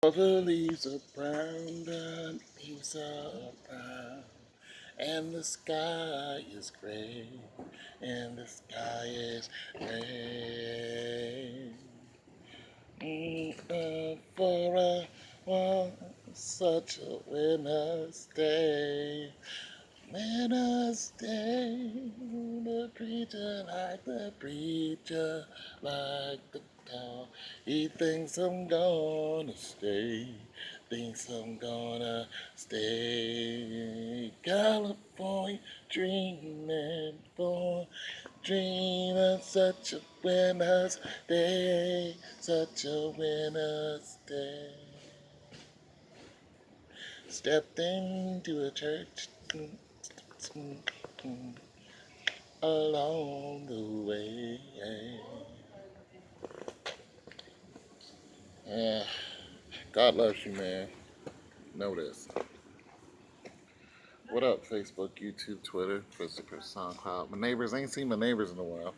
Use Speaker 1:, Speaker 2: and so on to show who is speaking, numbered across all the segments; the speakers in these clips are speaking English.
Speaker 1: All the leaves are brown, the leaves are brown, and the sky is gray, and the sky is gray. For a while, such a winter's day. Wednesday, the preacher like the cow. He thinks I'm gonna stay, thinks I'm gonna stay. California dreaming for dream of such a winter's day, such a winter's day. Stepped into a church along the way. Yeah, God loves you, man. Know this. What up, Facebook, YouTube, Twitter, Christopher, SoundCloud? My neighbors, ain't seen my neighbors in a while.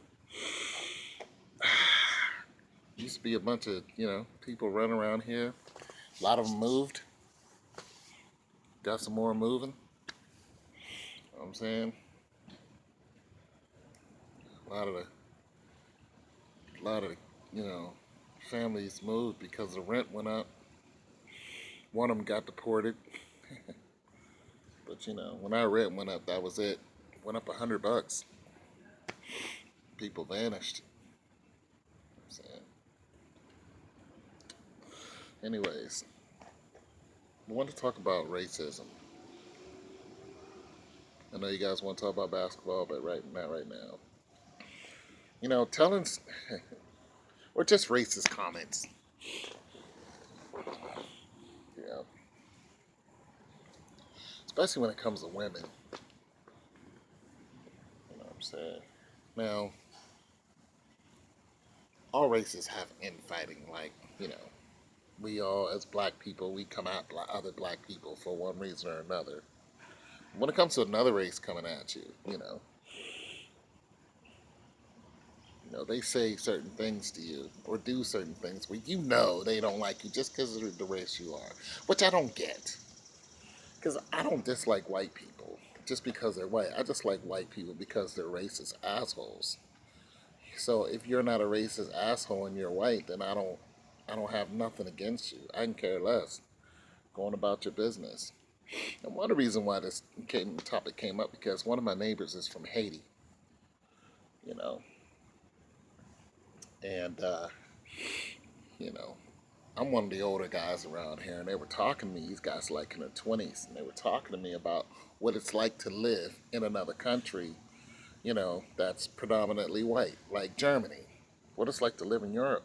Speaker 1: Used to be a bunch of, people running around here. A lot of them moved. Got some more moving. You know what I'm saying? A lot of you know, families moved because the rent went up. One of them got deported. But when our rent went up, that was it. Went up $100. People vanished. So, anyways, I want to talk about racism. I know you guys want to talk about basketball, but not right now. Telling or just racist comments. Yeah, especially when it comes to women. You know what I'm saying? Now, all races have infighting. Like, we all, as black people, we come at other black people for one reason or another. When it comes to another race coming at you, they say certain things to you or do certain things where they don't like you just because of the race you are, which I don't get. Because I don't dislike white people just because they're white. I just like white people because they're racist assholes. So if you're not a racist asshole and you're white, then I don't have nothing against you. I can care less. Going about your business. And one of the reasons why this topic came up because one of my neighbors is from Haiti, you know, and you know, I'm one of the older guys around here, and they were talking to me. These guys like in their 20s, and they were talking to me about what it's like to live in another country, that's predominantly white, like Germany. What it's like to live in Europe.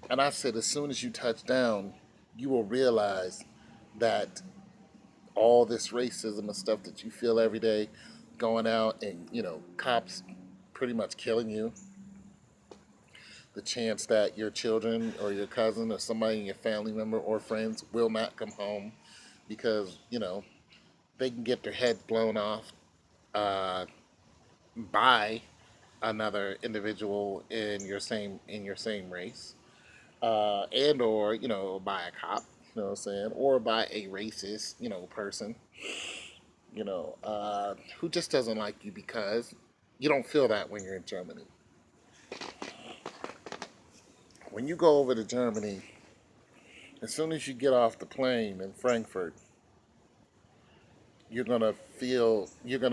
Speaker 1: And I said, as soon as you touch down, you will realize that all this racism and stuff that you feel every day, going out and cops pretty much killing you, the chance that your children or your cousin or somebody in your family member or friends will not come home because they can get their head blown off uh, by another individual in your same race, and or by a cop, you know what I'm saying, or by a racist person, who just doesn't like you because you don't feel that when you're in Germany. When you go over to Germany, as soon as you get off the plane in Frankfurt, you're gonna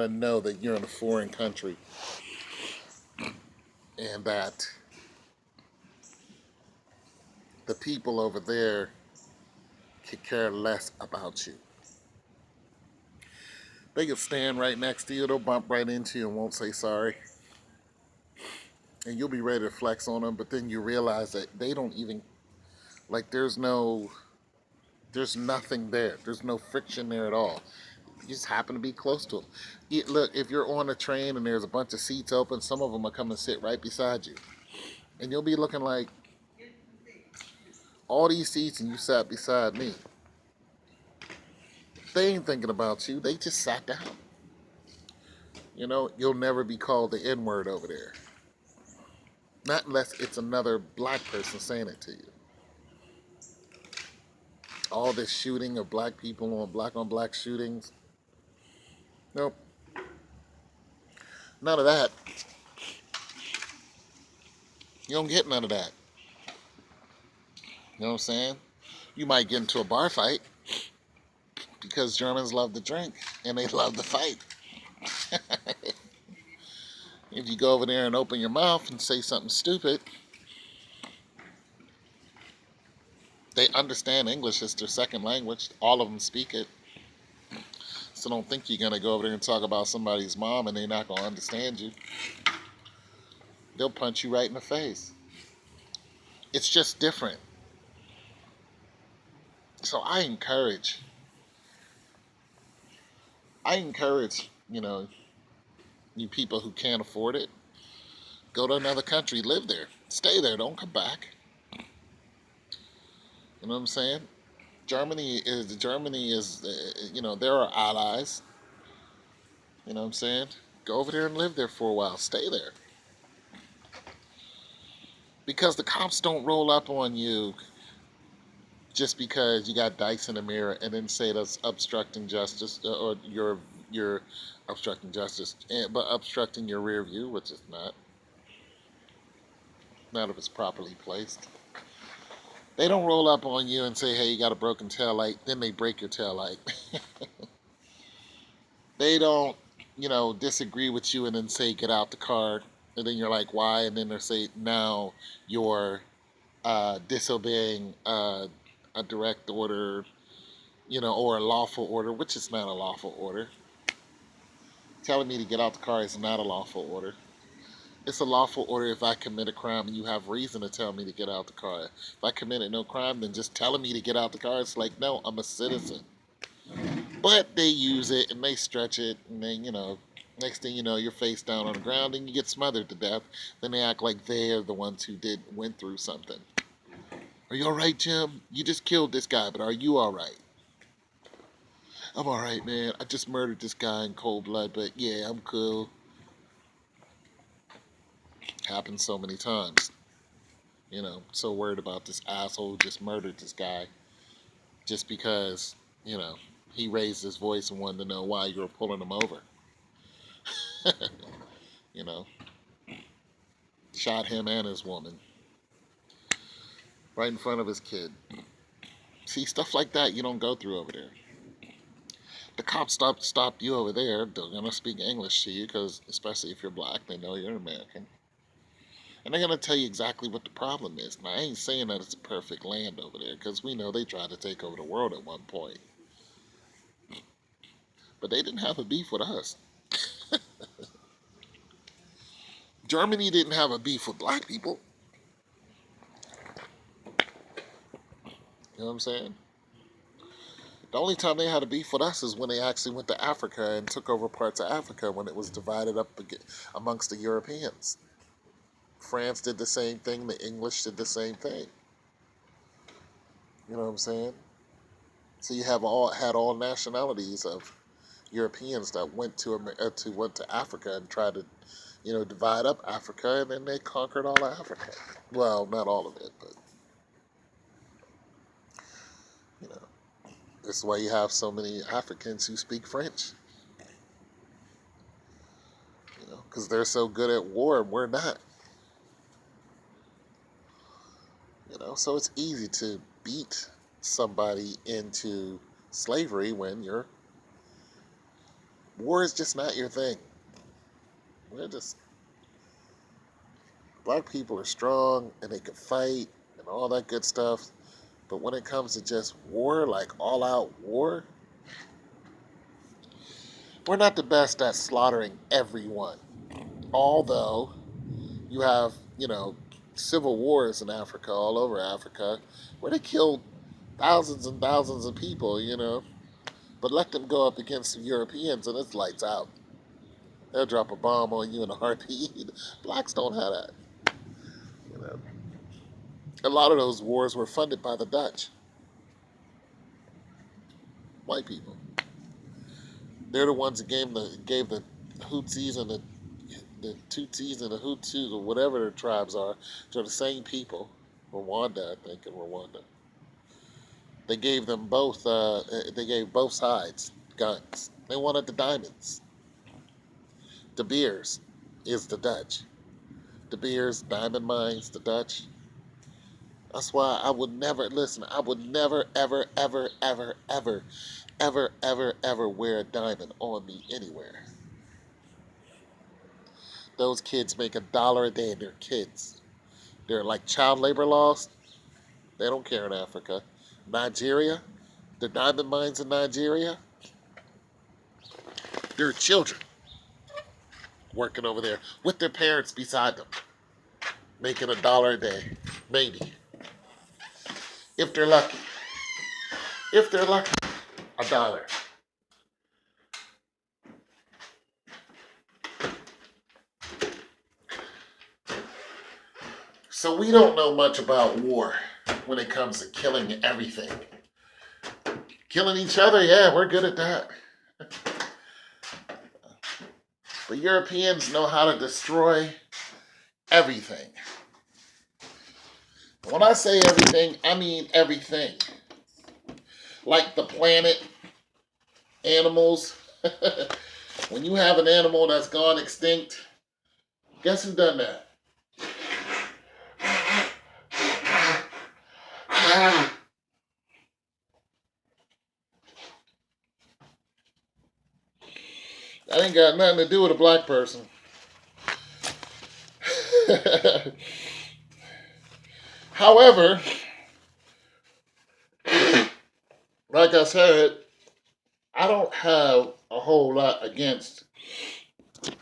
Speaker 1: know that you're in a foreign country and that the people over there could care less about you. They can stand right next to you, they'll bump right into you and won't say sorry. And you'll be ready to flex on them, but then you realize that they don't even, like, there's nothing there. There's no friction there at all. You just happen to be close to them. Look, if you're on a train and there's a bunch of seats open, some of them will come and sit right beside you. And you'll be looking like, all these seats and you sat beside me. They ain't thinking about you. They just sat down. You'll never be called the N word over there. Not unless it's another black person saying it to you. All this shooting of black people on black shootings. Nope, none of that. You don't get none of that. You know what I'm saying? You might get into a bar fight because Germans love to drink and they love to fight. If you go over there and open your mouth and say something stupid, they understand English. It's their second language. All of them speak it. So don't think you're going to go over there and talk about somebody's mom and they're not going to understand you. They'll punch you right in the face. It's just different. So I encourage, you people who can't afford it, go to another country, live there, stay there, don't come back. You know what I'm saying? Germany is, they're our allies. You know what I'm saying? Go over there and live there for a while, stay there. Because the cops don't roll up on you just because you got dice in the mirror and then say that's obstructing justice or you're obstructing justice, but obstructing your rear view, which is not if it's properly placed. They don't roll up on you and say, hey, you got a broken tail light, then they break your tail light. They don't, disagree with you and then say, get out the car. And then you're like, why? And then they say, now you're disobeying a direct order, or a lawful order, which is not a lawful order. Telling me to get out the car is not a lawful order. It's a lawful order if I commit a crime and you have reason to tell me to get out the car. If I committed no crime, then just telling me to get out the car, it's like, no, I'm a citizen. But they use it and they stretch it, and then, next thing you know, you're face down on the ground and you get smothered to death. Then they act like they're the ones who went through something. Are you all right, Jim? You just killed this guy, but are you all right? I'm all right, man. I just murdered this guy in cold blood, but yeah, I'm cool. Happened so many times. So worried about this asshole who just murdered this guy just because, he raised his voice and wanted to know why you were pulling him over. you know, Shot him and his woman right in front of his kid. See, stuff like that you don't go through over there. The cops stopped you over there. They're gonna speak English to you because, especially if you're black, they know you're American, and they're gonna tell you exactly what the problem is. Now, I ain't saying that it's a perfect land over there because we know they tried to take over the world at one point, but they didn't have a beef with us. Germany didn't have a beef with black people. You know what I'm saying? The only time they had a beef with us is when they actually went to Africa and took over parts of Africa when it was divided up amongst the Europeans. France did the same thing. The English did the same thing. You know what I'm saying? So you had all nationalities of Europeans that went to Africa and tried to, divide up Africa, and then they conquered all of Africa. Well, not all of it, but you know, that's why you have so many Africans who speak French. Because they're so good at war, and we're not. So it's easy to beat somebody into slavery when war is just not your thing. Black people are strong and they can fight and all that good stuff. But when it comes to just war, like all out war, we're not the best at slaughtering everyone. Although you have, civil wars in Africa, all over Africa, where they killed thousands and thousands of people, But let them go up against the Europeans and it's lights out. They'll drop a bomb on you in a heartbeat. Blacks don't have that. You know. A lot of those wars were funded by the Dutch. White people. They're the ones that gave the Hutsis and the Tutsis and the Hutus or whatever their tribes are to the same people. Rwanda, I think, in Rwanda. They gave them both. They gave both sides guns. They wanted the diamonds. De Beers is the Dutch. De Beers, diamond mines, the Dutch. That's why I would never listen. I would never, ever, ever, ever, ever, ever, ever, ever wear a diamond on me anywhere. Those kids make $1 a day, and they're kids. They're like child labor laws. They don't care in Africa. Nigeria, the diamond mines in Nigeria, they're children working over there with their parents beside them, making $1 a day, maybe, if they're lucky. If they're lucky, $1. So we don't know much about war when it comes to killing everything. Killing each other, yeah, we're good at that. But Europeans know how to destroy everything. When I say everything, I mean everything. Like the planet, animals. When you have an animal that's gone extinct, guess who done that? That ain't got nothing to do with a black person. However, like I said, I don't have a whole lot against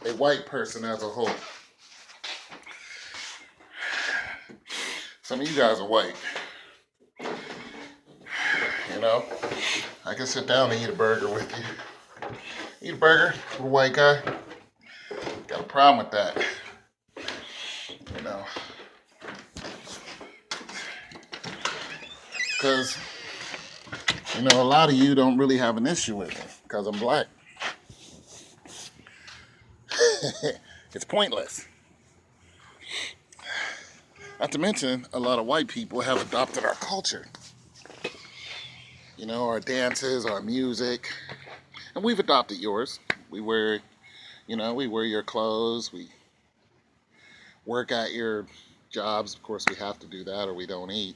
Speaker 1: a white person as a whole. Some of you guys are white. You know, I can sit down and eat a burger with you. Eat a burger with a white guy. Got a problem with that. You know, because you know a lot of you don't really have an issue with me because I'm black. It's pointless. Not to mention, a lot of white people have adopted our culture. You know, our dances, our music, and we've adopted yours. We wear, we wear your clothes. We work at your jobs. Of course, we have to do that or we don't eat.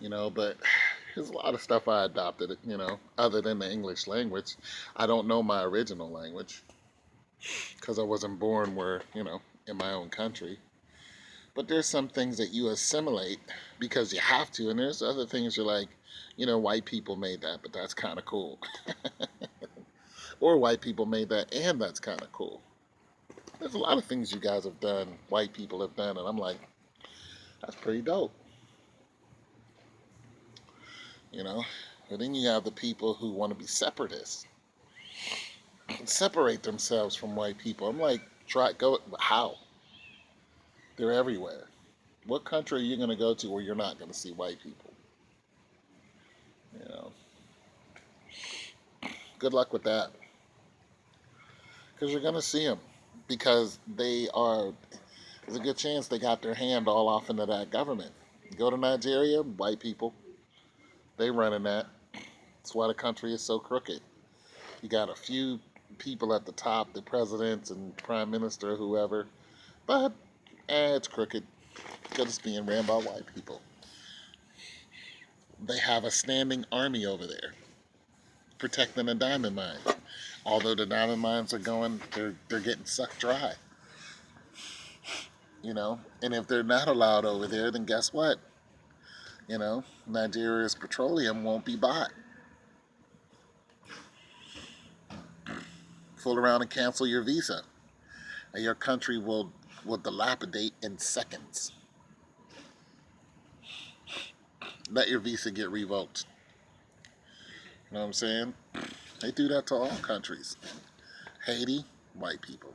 Speaker 1: But there's a lot of stuff I adopted, other than the English language. I don't know my original language because I wasn't born in my own country. But there's some things that you assimilate because you have to, and there's other things you're like, white people made that, but that's kind of cool. Or white people made that, and that's kind of cool. There's a lot of things you guys have done, white people have done, and I'm like, that's pretty dope. But then you have the people who want to be separatists and separate themselves from white people. I'm like, how? They're everywhere. What country are you going to go to where you're not going to see white people? Good luck with that. Because you're going to see them. Because there's a good chance they got their hand all off into that government. Go to Nigeria, white people, they running that. That's why the country is so crooked. You got a few people at the top, the presidents and prime minister, whoever, but it's crooked because it's being ran by white people. They have a standing army over there protecting the diamond mines. Although the diamond mines are they're getting sucked dry. And if they're not allowed over there, then guess what? Nigeria's petroleum won't be bought. Fool around and cancel your visa, and your country will dilapidate in seconds. Let your visa get revoked. You know what I'm saying? They do that to all countries. Haiti, white people.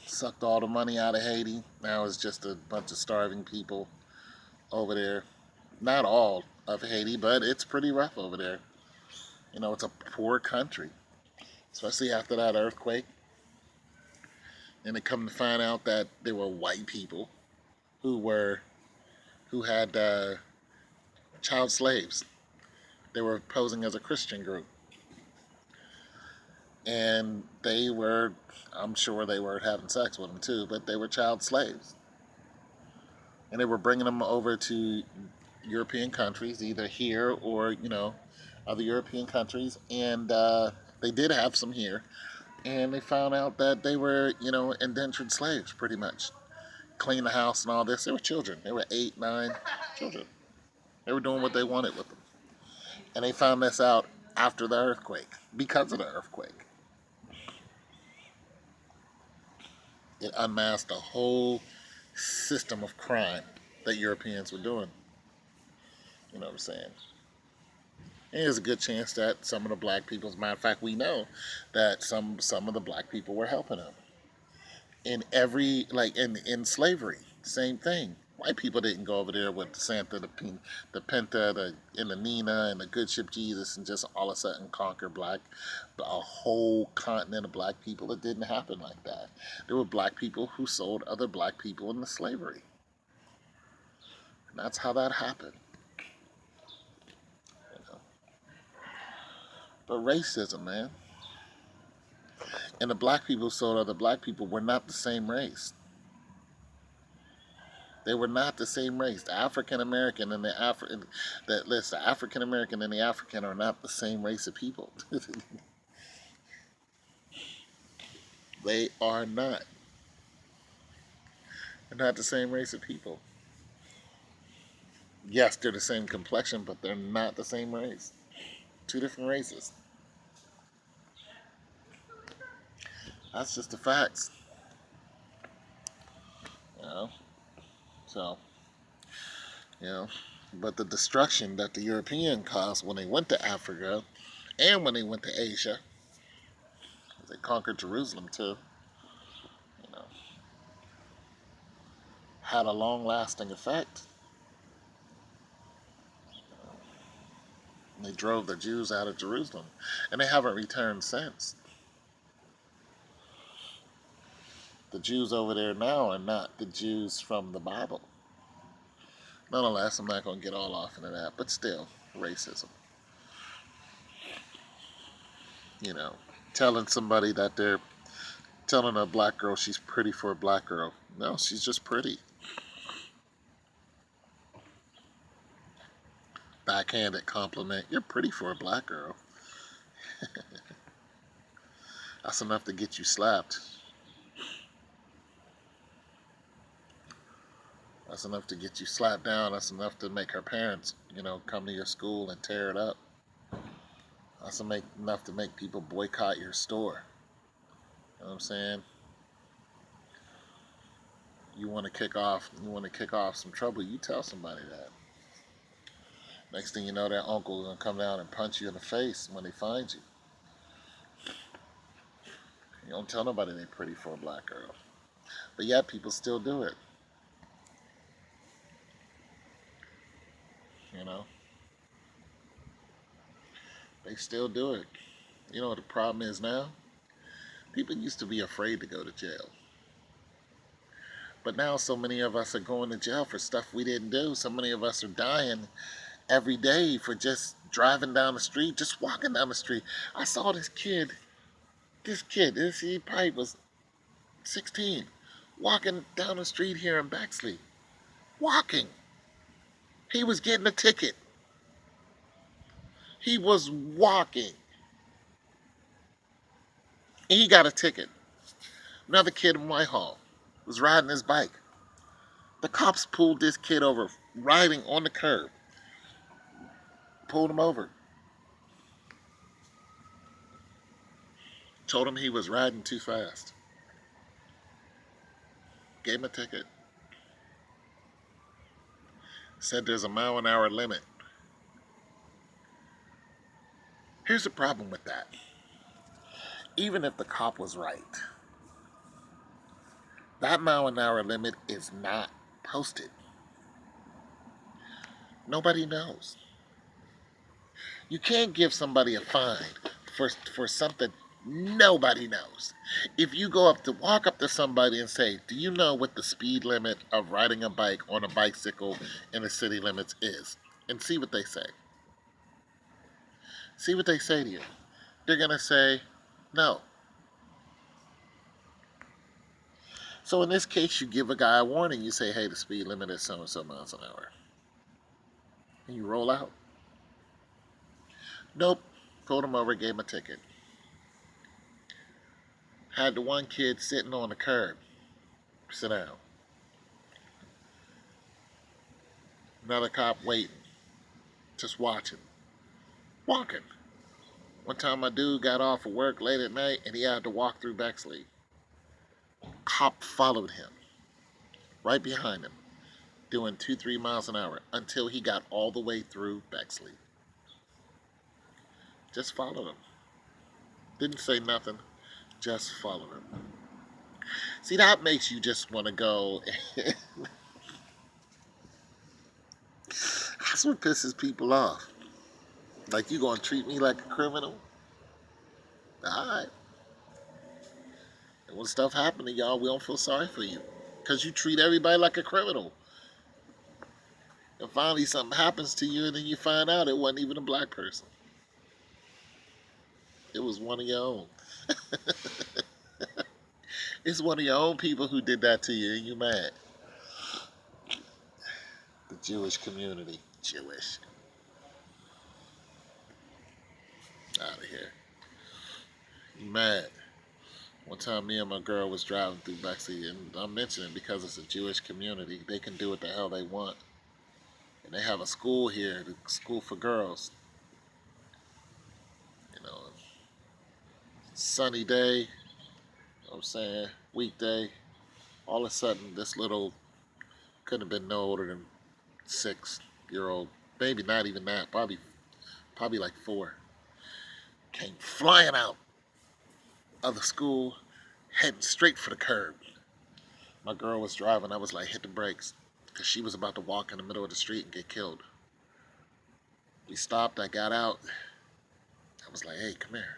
Speaker 1: Sucked all the money out of Haiti. Now it's just a bunch of starving people over there. Not all of Haiti, but it's pretty rough over there. It's a poor country, especially after that earthquake. And they come to find out that there were white people who had child slaves. They were posing as a Christian group. And they were, I'm sure they were having sex with them too, but they were child slaves. And they were bringing them over to European countries, either here or, other European countries. And they did have some here. And they found out that they were, indentured slaves, pretty much. Clean the house and all this. They were children. They were 8, 9 children. They were doing what they wanted with them. And they found this out after the earthquake, because of the earthquake. It unmasked a whole system of crime that Europeans were doing. You know what I'm saying? And there's a good chance that some of the black people, as a matter of fact, we know that some of the black people were helping them. In every, like in slavery, same thing. White people didn't go over there with the Santa, the Pinta, and the Nina, and the Good Ship Jesus, and just all of a sudden conquer a whole continent of black people. It didn't happen like that. There were black people who sold other black people into slavery. And that's how that happened. But racism, man. And the black people who sold other black people were not the same race. They were not the same race. The African American and the African American and the African are not the same race of people. They are not. They're not the same race of people. Yes, they're the same complexion, but they're not the same race. Two different races. That's just the facts. So, but the destruction that the European caused when they went to Africa and when they went to Asia, they conquered Jerusalem too, had a long-lasting effect. They drove the Jews out of Jerusalem, and they haven't returned since. The Jews over there now are not the Jews from the Bible. Nonetheless, I'm not going to get all off into that, but still, racism. Telling somebody that they're telling a black girl she's pretty for a black girl. No, she's just pretty. Backhanded compliment. You're pretty for a black girl. That's enough to get you slapped. That's enough to get you slapped down. That's enough to make her parents, come to your school and tear it up. That's enough to make people boycott your store. You know what I'm saying? You want to kick off some trouble, you tell somebody that. Next thing you know, that uncle is going to come down and punch you in the face when they find you. You don't tell nobody they're pretty for a black girl. But yet people still do it. They still do it. You know what the problem is now? People used to be afraid to go to jail. But now so many of us are going to jail for stuff we didn't do. So many of us are dying every day for just driving down the street, just walking down the street. I saw this kid, he probably was 16, walking down the street here in Bexley. Walking. He was getting a ticket. He was walking. And he got a ticket. Another kid in Whitehall was riding his bike. The cops pulled this kid over, riding on the curb. Pulled him over. Told him he was riding too fast. Gave him a ticket. Said there's a mile-an-hour limit. Here's the problem with that. Even if the cop was right, that mile-an-hour limit is not posted. Nobody knows. You can't give somebody a fine for something nobody knows. If you walk up to somebody and say, do you know what the speed limit of riding a bike on a bicycle in the city limits is? and see what they say. See what they say to you. They're going to say no. So in this case, you give a guy a warning. You say, hey, the speed limit is so and so miles an hour. And you roll out. Nope. Pulled him over, gave him a ticket. Had the one kid sitting on the curb. Sit down. Another cop waiting. Just watching. Walking. One time my dude got off of work late at night and he had to walk through Bexley. Cop followed him. Right behind him. Doing 2-3 miles an hour until he got all the way through Bexley. Just followed him. Didn't say nothing. Just followed him. See, that makes you just want to go. That's what pisses people off. Like, you gonna treat me like a criminal? Alright. And when stuff happens to y'all, we don't feel sorry for you. Because you treat everybody like a criminal. And finally something happens to you and then you find out it wasn't even a black person. It was one of your own. It's one of your own people who did that to you and you mad. The Jewish community. Jewish. Out of here. You mad. One time me and my girl was driving through Bexley, and I'm mentioning because it's a Jewish community, they can do what the hell they want. And they have a school here, the school for girls. You know, sunny day, you know what I'm saying, weekday, all of a sudden this little, couldn't have been no older than 6-year-old, maybe not even that, probably like 4, came flying out of the school, heading straight for the curb. My girl was driving, I was like, hit the brakes, because she was about to walk in the middle of the street and get killed. We stopped, I got out, I was like, hey, come here.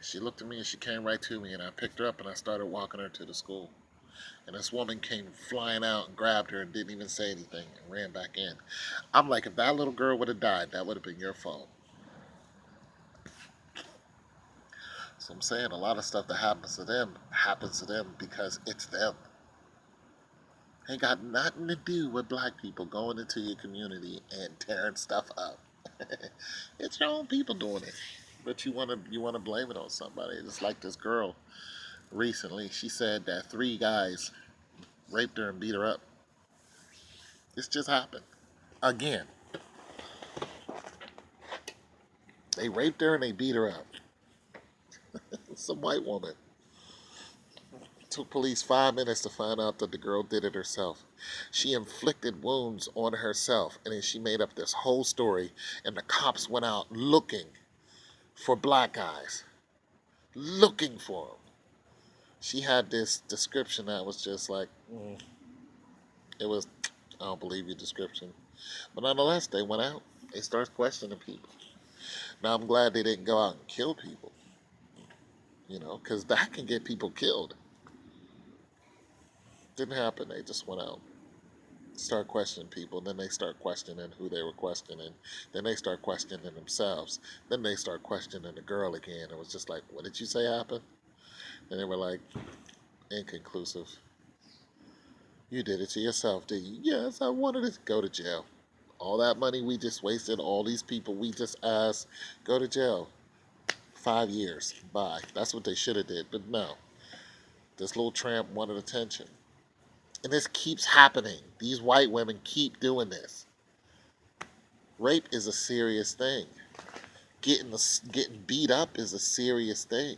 Speaker 1: She looked at me and she came right to me and I picked her up and I started walking her to the school. And this woman came flying out and grabbed her and didn't even say anything and ran back in. I'm like, if that little girl would have died, that would have been your fault. So I'm saying a lot of stuff that happens to them because it's them. Ain't got nothing to do with black people going into your community and tearing stuff up. It's your own people doing it. But you wanna blame it on somebody. Just like this girl recently, she said that 3 guys raped her and beat her up. This just happened. Again. They raped her and they beat her up. Some white woman. It took police 5 minutes to find out that the girl did it herself. She inflicted wounds on herself and then she made up this whole story and the cops went out looking for black guys. Looking for them. She had this description that was just like, it was, I don't believe your description. But nonetheless, they went out. They started questioning people. Now, I'm glad they didn't go out and kill people. You know, because that can get people killed. Didn't happen. They just went out. Start questioning people. Then they start questioning who they were questioning. Then they start questioning themselves. Then they start questioning the girl again. It was just like, what did you say happened? And they were like, inconclusive. You did it to yourself, did you? Yes, I wanted to go to jail. All that money we just wasted, all these people we just asked, go to jail. 5 years. Bye. That's what they should have did. But no. This little tramp wanted attention. And this keeps happening. These white women keep doing this. Rape is a serious thing. Getting beat up is a serious thing.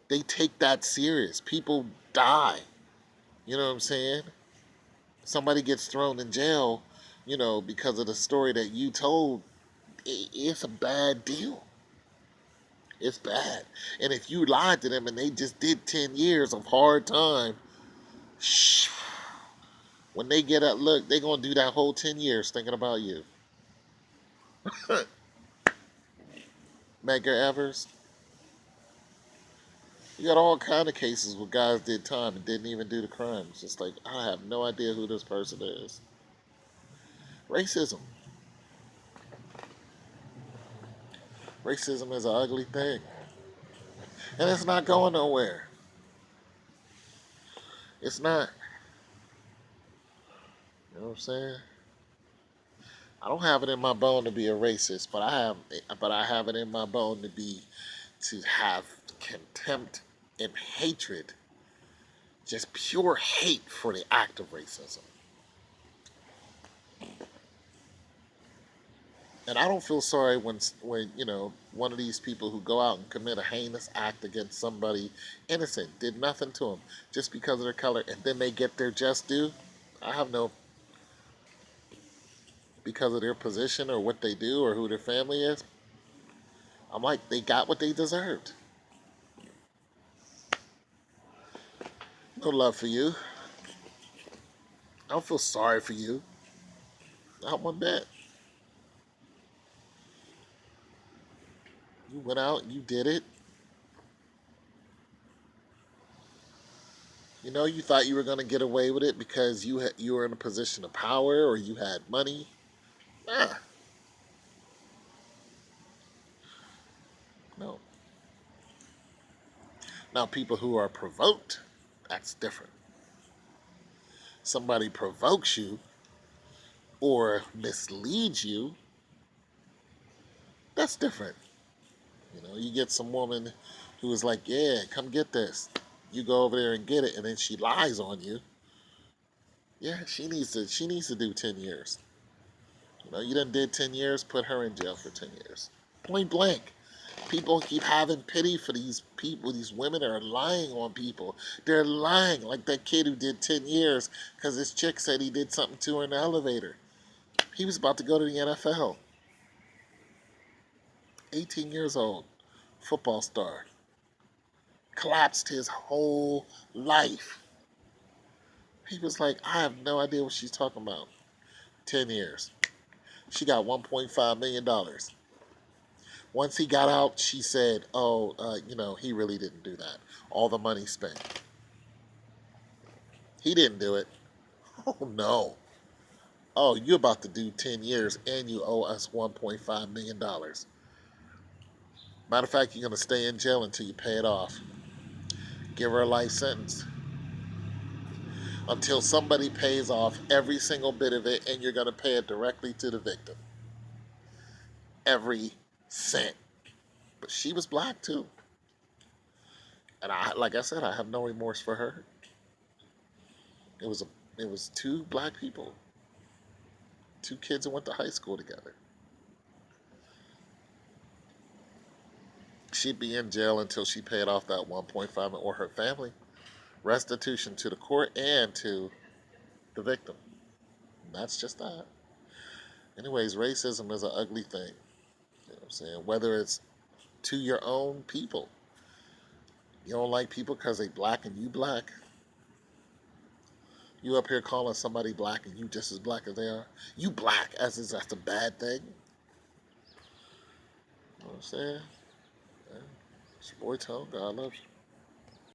Speaker 1: They take that serious. People die. You know what I'm saying? Somebody gets thrown in jail, you know, because of the story that you told. It's a bad deal. It's bad. And if you lied to them and they just did 10 years of hard time, when they get up, look, they're going to do that whole 10 years thinking about you. Medgar Evers. You got all kind of cases where guys did time and didn't even do the crime. It's just like, I have no idea who this person is. Racism. Racism is an ugly thing. And it's not going nowhere. It's not. You know what I'm saying? I don't have it in my bone to be a racist, but I have it in my bone to have contempt and hatred, just pure hate for the act of racism. And I don't feel sorry when one of these people who go out and commit a heinous act against somebody innocent, did nothing to them just because of their color, and then they get their just due. I have no because of their position or what they do or who their family is. I'm like, they got what they deserved. No love for you. I don't feel sorry for you. Not one bit. You went out, you did it. You thought you were going to get away with it because you were in a position of power or you had money. Nah, no. Now, people who are provoked, that's different. Somebody provokes you or misleads you, that's different. You get some woman who is like, yeah, come get this. You go over there and get it, and then she lies on you. Yeah, she needs to do 10 years. You done did 10 years, put her in jail for 10 years. Point blank. People keep having pity for these people. These women are lying on people. They're lying, like that kid who did 10 years because his chick said he did something to her in the elevator. He was about to go to the NFL. 18 years old, football star. Collapsed his whole life. He was like, I have no idea what she's talking about. 10 years. She got $1.5 million. Once he got out, she said, oh, he really didn't do that. All the money spent. He didn't do it. Oh, no. Oh, you're about to do 10 years and you owe us $1.5 million. Matter of fact, you're going to stay in jail until you pay it off. Give her a life sentence. Until somebody pays off every single bit of it and you're going to pay it directly to the victim. Every cent. But she was black too. And like I said, I have no remorse for her. It was two black people. Two kids that went to high school together. She'd be in jail until she paid off that 1.5 or her family. Restitution to the court and to the victim. And that's just that. Anyways, racism is an ugly thing. You know what I'm saying? Whether it's to your own people. You don't like people because they black and you black. You up here calling somebody black and you just as black as they are. You black as is that's a bad thing. You know what I'm saying? Yeah. It's your boy Tone. God loves you.